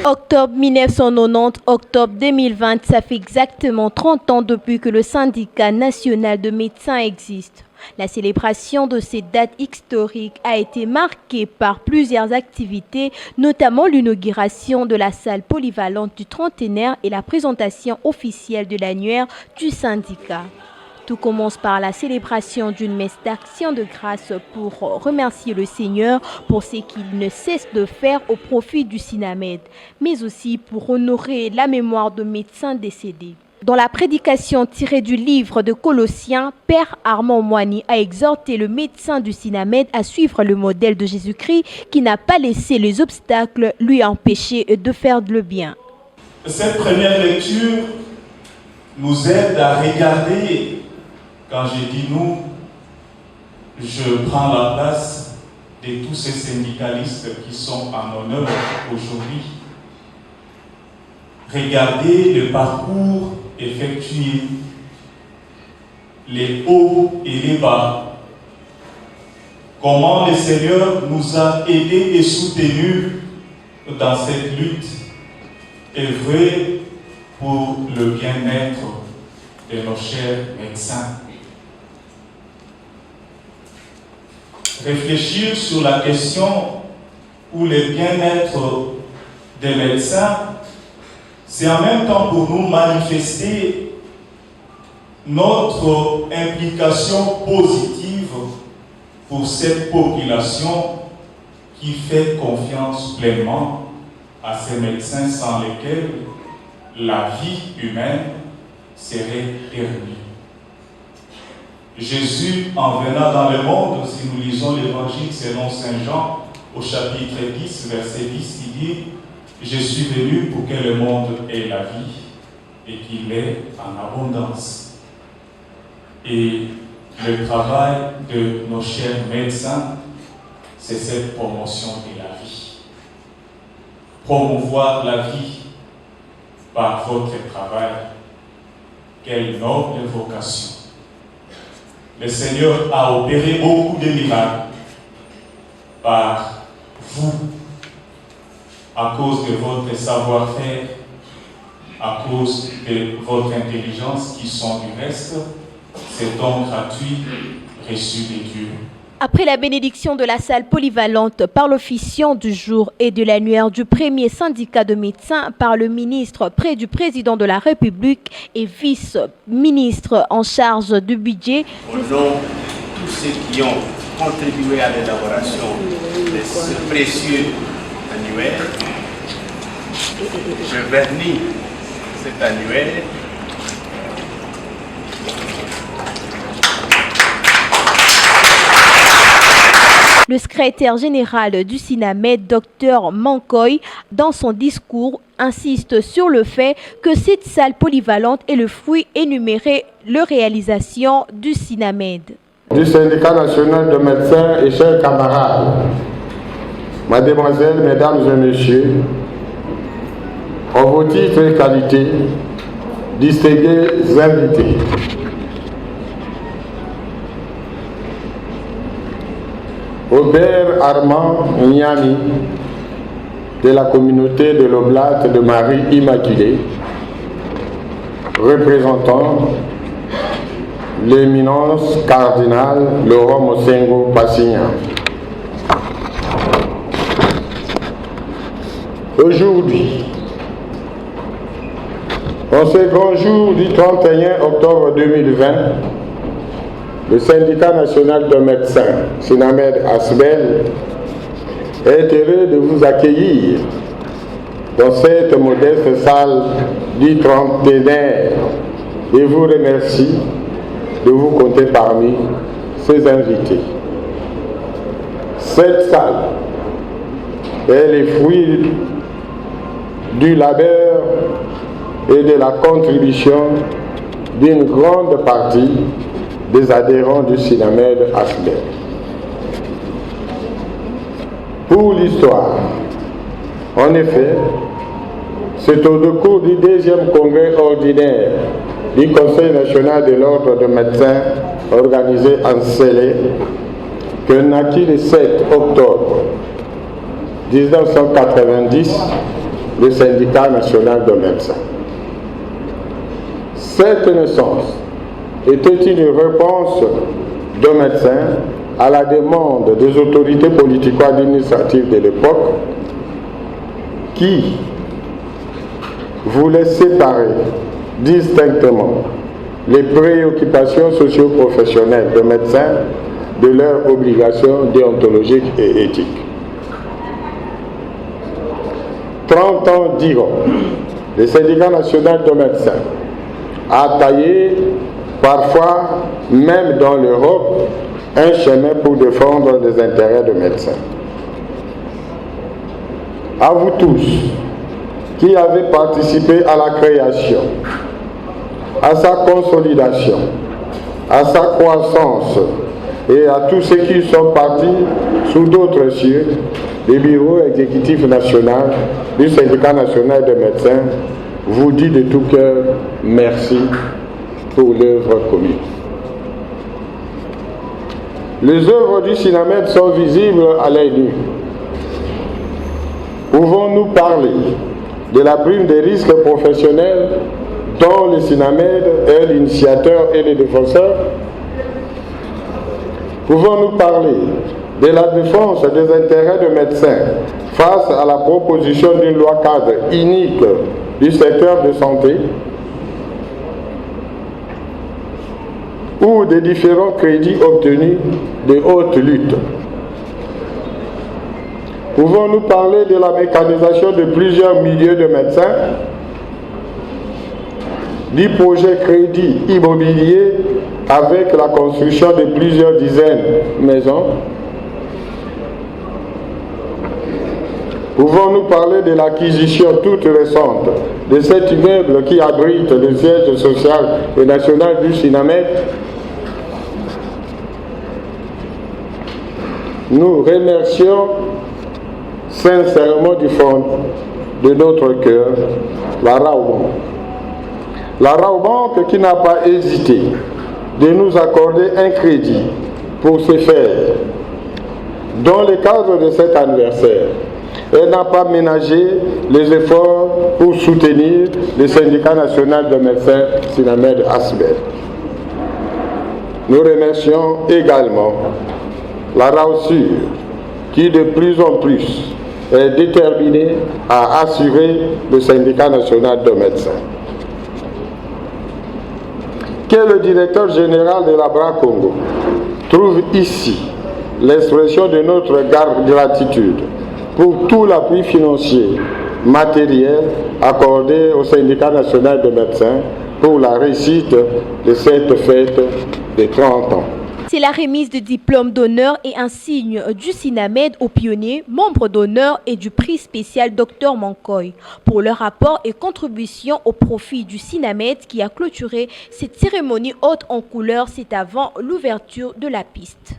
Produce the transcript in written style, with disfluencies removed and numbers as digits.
Octobre 1990, octobre 2020, ça fait exactement 30 ans depuis que le syndicat national de médecins existe. La célébration de cette date historique a été marquée par plusieurs activités, notamment l'inauguration de la salle polyvalente du trentenaire et la présentation officielle de l'annuaire du syndicat. Tout commence par la célébration d'une messe d'action de grâce pour remercier le Seigneur pour ce qu'il ne cesse de faire au profit du SINAMED, mais aussi pour honorer la mémoire de médecins décédés. Dans la prédication tirée du livre de Colossiens, Père Armand Moigny a exhorté le médecin du SINAMED à suivre le modèle de Jésus-Christ qui n'a pas laissé les obstacles lui empêcher de faire le bien. Cette première lecture nous aide à regarder. Quand je dis nous, je prends la place de tous ces syndicalistes qui sont en honneur aujourd'hui. Regardez le parcours effectué, les hauts et les bas. Comment le Seigneur nous a aidés et soutenus dans cette lutte, œuvrer pour le bien-être de nos chers médecins. Réfléchir sur la question ou le bien-être des médecins, c'est en même temps pour nous manifester notre implication positive pour cette population qui fait confiance pleinement à ces médecins sans lesquels la vie humaine serait permise. Jésus, en venant dans le monde, si nous lisons l'évangile selon Saint Jean, au chapitre 10, verset 10, il dit « Je suis venu pour que le monde ait la vie et qu'il l'ait en abondance. » Et le travail de nos chers médecins, c'est cette promotion de la vie. Promouvoir la vie par votre travail, quelle noble vocation. Le Seigneur a opéré beaucoup de miracles par vous, à cause de votre savoir-faire, à cause de votre intelligence qui sont du reste, c'est don gratuit reçu de Dieu. Après la bénédiction de la salle polyvalente par l'officiant du jour et de l'annuaire du premier syndicat de médecins par le ministre près du président de la République et vice-ministre en charge du budget. Au nom de tous ceux qui ont contribué à l'élaboration de ce précieux annuaire, je vernis cet annuaire Le secrétaire général du SINAMED, Dr Mankoy, dans son discours, insiste sur le fait que cette salle polyvalente est le fruit énuméré de réalisation du SINAMED. Du syndicat national de médecins et chers camarades, mademoiselles, mesdames et messieurs, en vos titres et qualités, distingués invités. Robert Armand Niami, de la communauté de l'Oblate de Marie Immaculée, représentant l'éminence cardinale Laurent Mosengo Passignan. Aujourd'hui, en ce grand jour du 31 octobre 2020, le syndicat national de médecins, SINAMED Asbel, est heureux de vous accueillir dans cette modeste salle du trentenaire et vous remercie de vous compter parmi ses invités. Cette salle est le fruit du labeur et de la contribution d'une grande partie des adhérents du SINAMED Asbel. Pour l'histoire, en effet, c'est au cours du deuxième congrès ordinaire du Conseil national de l'ordre des médecins organisé en Célé que naquit le 7 octobre 1990 le syndicat national de médecins. Cette naissance était une réponse de médecins à la demande des autorités politico-administratives de l'époque qui voulaient séparer distinctement les préoccupations socio-professionnelles des médecins de leurs obligations déontologiques et éthiques. 30 ans diront, le syndicat national de médecins a taillé, parfois même dans l'Europe, un chemin pour défendre les intérêts des médecins. À vous tous qui avez participé à la création, à sa consolidation, à sa croissance et à tous ceux qui sont partis sous d'autres cieux, le bureau exécutif national du syndicat national des médecins vous dit de tout cœur merci pour l'œuvre commune. Les œuvres du SINAMED sont visibles à l'œil nu. Pouvons-nous parler de la prime des risques professionnels dont le SINAMED est l'initiateur et le défenseur? Pouvons-nous parler de la défense des intérêts des médecins face à la proposition d'une loi cadre unique du secteur de santé ou des différents crédits obtenus de haute lutte? Pouvons-nous parler de la mécanisation de plusieurs milliers de médecins, du projet crédit immobilier avec la construction de plusieurs dizaines de maisons? Pouvons-nous parler de l'acquisition toute récente de cet immeuble qui abrite le siège social et national du SINAMED? Nous remercions sincèrement du fond de notre cœur la Raobank. La Raobank qui n'a pas hésité de nous accorder un crédit pour ce faire. Dans le cadre de cet anniversaire, elle n'a pas ménagé les efforts pour soutenir le syndicat national de médecins SINAMED ASBEL. Nous remercions également la RAOSUR qui de plus en plus est déterminée à assurer le syndicat national de médecins. Que le directeur général de la BRA Congo trouve ici l'expression de notre gratitude pour tout l'appui financier, matériel accordé au syndicat national de médecins pour la réussite de cette fête de 30 ans. C'est la remise de diplôme d'honneur et un signe du SINAMED aux pionniers, membres d'honneur et du prix spécial Dr Mankoy pour leur apport et contribution au profit du SINAMED qui a clôturé cette cérémonie haute en couleur, c'est avant l'ouverture de la piste.